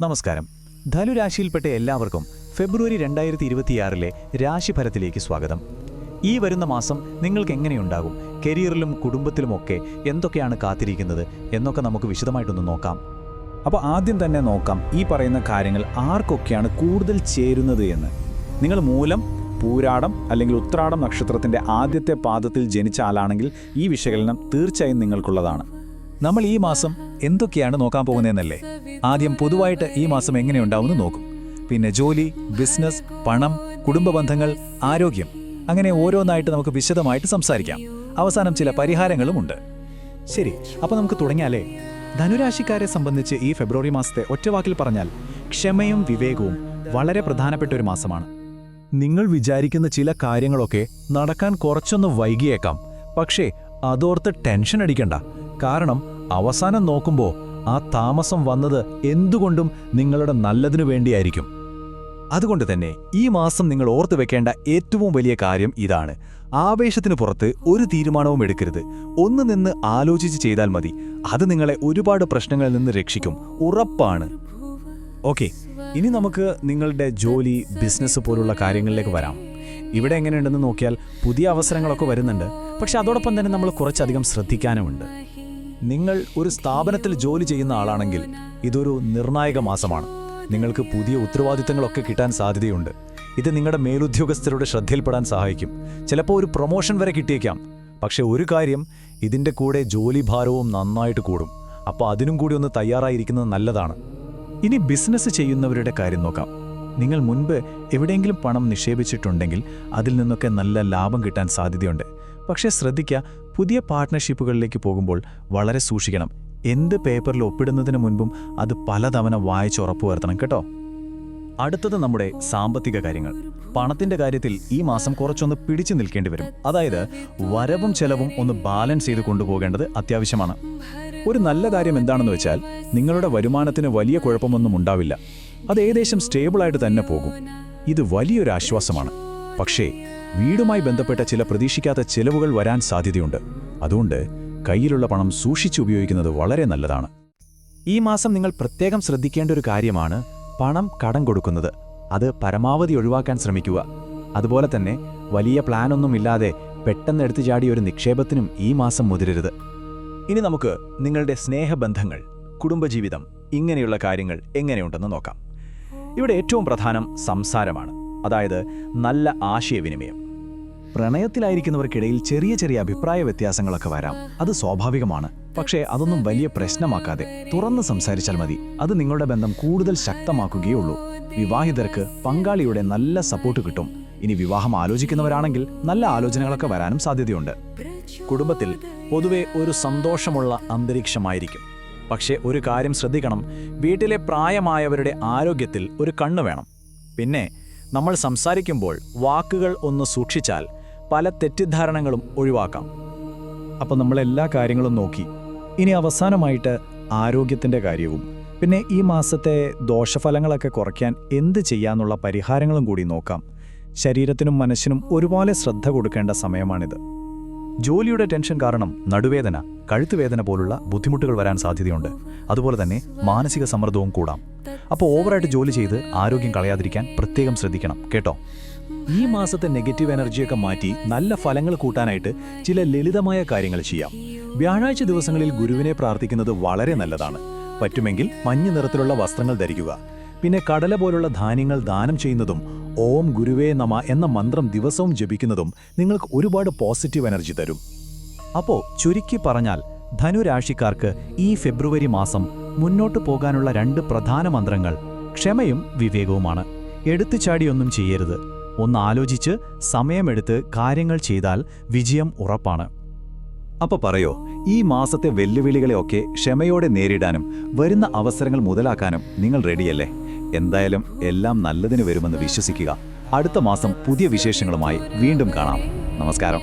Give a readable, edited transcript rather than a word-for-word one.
നമസ്കാരം. ധനുരാശിയിൽപ്പെട്ട എല്ലാവർക്കും ഫെബ്രുവരി 2026 രാശിഫലത്തിലേക്ക് സ്വാഗതം. ഈ വരുന്ന മാസം നിങ്ങൾക്ക് എങ്ങനെയുണ്ടാകും, കരിയറിലും കുടുംബത്തിലുമൊക്കെ എന്തൊക്കെയാണ് കാത്തിരിക്കുന്നത് എന്നൊക്കെ നമുക്ക് വിശദമായിട്ടൊന്ന് നോക്കാം. അപ്പോൾ ആദ്യം തന്നെ നോക്കാം ഈ പറയുന്ന കാര്യങ്ങൾ ആർക്കൊക്കെയാണ് കൂടുതൽ ചേരുന്നത് എന്ന്. നിങ്ങൾ മൂലം, പൂരാടം അല്ലെങ്കിൽ ഉത്രാടം നക്ഷത്രത്തിൻ്റെ ആദ്യത്തെ പാദത്തിൽ ജനിച്ച ആളാണെങ്കിൽ ഈ വിശകലനം തീർച്ചയായും നിങ്ങൾക്കുള്ളതാണ്. നമ്മൾ ഈ മാസം എന്തൊക്കെയാണ് നോക്കാൻ പോകുന്നതെന്നല്ലേ? ആദ്യം പൊതുവായിട്ട് ഈ മാസം എങ്ങനെയുണ്ടാവുമെന്ന് നോക്കും. പിന്നെ ജോലി, ബിസിനസ്, പണം, കുടുംബ ബന്ധങ്ങൾ, ആരോഗ്യം, അങ്ങനെ ഓരോന്നായിട്ട് നമുക്ക് വിശദമായിട്ട് സംസാരിക്കാം. അവസാനം ചില പരിഹാരങ്ങളുമുണ്ട്. ശരി, അപ്പോൾ നമുക്ക് തുടങ്ങിയാലേ. ധനുരാശിക്കാരെ സംബന്ധിച്ച് ഈ ഫെബ്രുവരി മാസത്തെ ഒറ്റവാക്കിൽ പറഞ്ഞാൽ ക്ഷമയും വിവേകവും വളരെ പ്രധാനപ്പെട്ട ഒരു മാസമാണ്. നിങ്ങൾ വിചാരിക്കുന്ന ചില കാര്യങ്ങളൊക്കെ നടക്കാൻ കുറച്ചൊന്ന് വൈകിയേക്കാം. പക്ഷേ അതോർത്ത് ടെൻഷൻ അടിക്കണ്ട. കാരണം അവസാനം നോക്കുമ്പോൾ ആ താമസം വന്നത് എന്തുകൊണ്ടും നിങ്ങളുടെ നല്ലതിനു വേണ്ടിയായിരിക്കും. അതുകൊണ്ട് തന്നെ ഈ മാസം നിങ്ങൾ ഓർത്തു വെക്കേണ്ട ഏറ്റവും വലിയ കാര്യം ഇതാണ്: ആവേശത്തിന് പുറത്ത് ഒരു തീരുമാനവും എടുക്കരുത്. ഒന്ന് നിന്ന് ആലോചിച്ച് ചെയ്താൽ മതി. അത് നിങ്ങളെ ഒരുപാട് പ്രശ്നങ്ങളിൽ നിന്ന് രക്ഷിക്കും, ഉറപ്പാണ്. ഓക്കെ, ഇനി നമുക്ക് നിങ്ങളുടെ ജോലി, ബിസിനസ് പോലുള്ള കാര്യങ്ങളിലേക്ക് വരാം. ഇവിടെ എങ്ങനെയുണ്ടെന്ന് നോക്കിയാൽ പുതിയ അവസരങ്ങളൊക്കെ വരുന്നുണ്ട്. പക്ഷെ അതോടൊപ്പം തന്നെ നമ്മൾ കുറച്ചധികം ശ്രദ്ധിക്കാനുമുണ്ട്. നിങ്ങൾ ഒരു സ്ഥാപനത്തിൽ ജോലി ചെയ്യുന്ന ആളാണെങ്കിൽ ഇതൊരു നിർണായക മാസമാണ്. നിങ്ങൾക്ക് പുതിയ ഉത്തരവാദിത്തങ്ങളൊക്കെ കിട്ടാൻ സാധ്യതയുണ്ട്. ഇത് നിങ്ങളുടെ മേലുദ്യോഗസ്ഥരുടെ ശ്രദ്ധയിൽപ്പെടാൻ സഹായിക്കും. ചിലപ്പോൾ ഒരു പ്രൊമോഷൻ വരെ കിട്ടിയേക്കാം. പക്ഷെ ഒരു കാര്യം, ഇതിൻ്റെ കൂടെ ജോലിഭാരവും നന്നായിട്ട് കൂടും. അപ്പോൾ അതിനും കൂടി ഒന്ന് തയ്യാറായിരിക്കുന്നത് നല്ലതാണ്. ഇനി ബിസിനസ് ചെയ്യുന്നവരുടെ കാര്യം നോക്കാം. നിങ്ങൾ മുൻപ് എവിടെയെങ്കിലും പണം നിക്ഷേപിച്ചിട്ടുണ്ടെങ്കിൽ അതിൽ നിന്നൊക്കെ നല്ല ലാഭം കിട്ടാൻ സാധ്യതയുണ്ട്. പക്ഷേ ശ്രദ്ധിക്കുക, പുതിയ പാർട്ട്ണർഷിപ്പുകളിലേക്ക് പോകുമ്പോൾ വളരെ സൂക്ഷിക്കണം. എന്ത് പേപ്പറിൽ ഒപ്പിടുന്നതിന് മുൻപും അത് പലതവണ വായിച്ച് ഉറപ്പുവരുത്തണം കേട്ടോ. അടുത്തത് നമ്മുടെ സാമ്പത്തിക കാര്യങ്ങൾ. പണത്തിന്റെ കാര്യത്തിൽ ഈ മാസം കുറച്ചൊന്ന് പിടിച്ചു നിൽക്കേണ്ടി വരും. അതായത് വരവും ചെലവും ഒന്ന് ബാലൻസ് ചെയ്ത് കൊണ്ടുപോകേണ്ടത് അത്യാവശ്യമാണ്. ഒരു നല്ല കാര്യം എന്താണെന്ന് വെച്ചാൽ നിങ്ങളുടെ വരുമാനത്തിന് വലിയ കുഴപ്പമൊന്നും ഉണ്ടാവില്ല. അത് ഏകദേശം സ്റ്റേബിളായിട്ട് തന്നെ പോകും. ഇത് വലിയൊരു ആശ്വാസമാണ്. പക്ഷേ വീടുമായി ബന്ധപ്പെട്ട ചില പ്രതീക്ഷിക്കാത്ത ചെലവുകൾ വരാൻ സാധ്യതയുണ്ട്. അതുകൊണ്ട് കയ്യിലുള്ള പണം സൂക്ഷിച്ച് ഉപയോഗിക്കുന്നത് വളരെ നല്ലതാണ്. ഈ മാസം നിങ്ങൾ പ്രത്യേകം ശ്രദ്ധിക്കേണ്ട ഒരു കാര്യമാണ് പണം കടം കൊടുക്കുന്നത്. അത് പരമാവധി ഒഴിവാക്കാൻ ശ്രമിക്കുക. അതുപോലെ തന്നെ വലിയ പ്ലാനൊന്നുമില്ലാതെ പെട്ടെന്ന് എടുത്തു ചാടിയ ഒരു നിക്ഷേപത്തിനും ഈ മാസം മുതിരരുത്. ഇനി നമുക്ക് നിങ്ങളുടെ സ്നേഹബന്ധങ്ങൾ, കുടുംബജീവിതം, ഇങ്ങനെയുള്ള കാര്യങ്ങൾ എങ്ങനെയുണ്ടെന്ന് നോക്കാം. ഇവിടെ ഏറ്റവും പ്രധാനം സംസാരമാണ്. അതായത് നല്ല ആശയവിനിമയം. പ്രണയത്തിലായിരിക്കുന്നവർക്കിടയിൽ ചെറിയ ചെറിയ അഭിപ്രായ വ്യത്യാസങ്ങളൊക്കെ വരാം. അത് സ്വാഭാവികമാണ്. പക്ഷേ അതൊന്നും വലിയ പ്രശ്നമാക്കാതെ തുറന്ന് സംസാരിച്ചാൽ മതി. അത് നിങ്ങളുടെ ബന്ധം കൂടുതൽ ശക്തമാക്കുകയുള്ളൂ. വിവാഹിതർക്ക് പങ്കാളിയുടെ നല്ല സപ്പോർട്ട് കിട്ടും. ഇനി വിവാഹം ആലോചിക്കുന്നവരാണെങ്കിൽ നല്ല ആലോചനകളൊക്കെ വരാനും സാധ്യതയുണ്ട്. കുടുംബത്തിൽ പൊതുവെ ഒരു സന്തോഷമുള്ള അന്തരീക്ഷമായിരിക്കും. പക്ഷേ ഒരു കാര്യം ശ്രദ്ധിക്കണം: വീട്ടിലെ പ്രായമായവരുടെ ആരോഗ്യത്തിൽ ഒരു കണ്ണ് വേണം. പിന്നെ നമ്മൾ സംസാരിക്കുമ്പോൾ വാക്കുകൾ ഒന്ന് സൂക്ഷിച്ചാൽ പല തെറ്റിദ്ധാരണകളും ഒഴിവാക്കാം. അപ്പോൾ നമ്മളെല്ലാ കാര്യങ്ങളും നോക്കി. ഇനി അവസാനമായിട്ട് ആരോഗ്യത്തിൻ്റെ കാര്യവും പിന്നെ ഈ മാസത്തെ ദോഷഫലങ്ങളൊക്കെ കുറയ്ക്കാൻ എന്ത് ചെയ്യാന്നുള്ള പരിഹാരങ്ങളും കൂടി നോക്കാം. ശരീരത്തിനും മനസ്സിനും ഒരുപോലെ ശ്രദ്ധ കൊടുക്കേണ്ട സമയമാണിത്. ജോലിയുടെ ടെൻഷൻ കാരണം നടുവേദന, കഴുത്തുവേദന പോലുള്ള ബുദ്ധിമുട്ടുകൾ വരാൻ സാധ്യതയുണ്ട്. അതുപോലെ തന്നെ മാനസിക സമ്മർദ്ദവും കൂടാം. അപ്പോൾ ഓവറായിട്ട് ജോലി ചെയ്ത് ആരോഗ്യം കളയാതിരിക്കാൻ പ്രത്യേകം ശ്രദ്ധിക്കണം കേട്ടോ. ഈ മാസത്തെ നെഗറ്റീവ് എനർജിയൊക്കെ മാറ്റി നല്ല ഫലങ്ങൾ കൂട്ടാനായിട്ട് ചില ലളിതമായ കാര്യങ്ങൾ ചെയ്യാം. വ്യാഴാഴ്ച ദിവസങ്ങളിൽ ഗുരുവിനെ പ്രാർത്ഥിക്കുന്നത് വളരെ നല്ലതാണ്. പറ്റുമെങ്കിൽ മഞ്ഞ നിറത്തിലുള്ള വസ്ത്രങ്ങൾ ധരിക്കുക. പിന്നെ കടല പോലുള്ള ധാന്യങ്ങൾ ദാനം ചെയ്യുന്നതും ഓം ഗുരുവേ നമ എന്ന മന്ത്രം ദിവസവും ജപിക്കുന്നതും നിങ്ങൾക്ക് ഒരുപാട് പോസിറ്റീവ് എനർജി തരും. അപ്പോൾ ചുരുക്കി പറഞ്ഞാൽ ധനുരാശിക്കാർക്ക് ഈ ഫെബ്രുവരി മാസം മുന്നോട്ടു പോകാനുള്ള 2 പ്രധാന മന്ത്രങ്ങൾ ക്ഷമയും വിവേകവുമാണ്. എടുത്തുചാടിയൊന്നും ചെയ്യരുത്. ഒന്ന് ആലോചിച്ച് സമയമെടുത്ത് കാര്യങ്ങൾ ചെയ്താൽ വിജയം ഉറപ്പാണ്. അപ്പോൾ പറയോ, ഈ മാസത്തെ വെല്ലുവിളികളെയൊക്കെ ക്ഷമയോടെ നേരിടാനും വരുന്ന അവസരങ്ങൾ മുതലാക്കാനും നിങ്ങൾ റെഡിയല്ലേ? എന്തായാലും എല്ലാം നല്ലതിന് വരുമെന്ന് വിശ്വസിക്കുക. അടുത്ത മാസം പുതിയ വിശേഷങ്ങളുമായി വീണ്ടും കാണാം. നമസ്കാരം.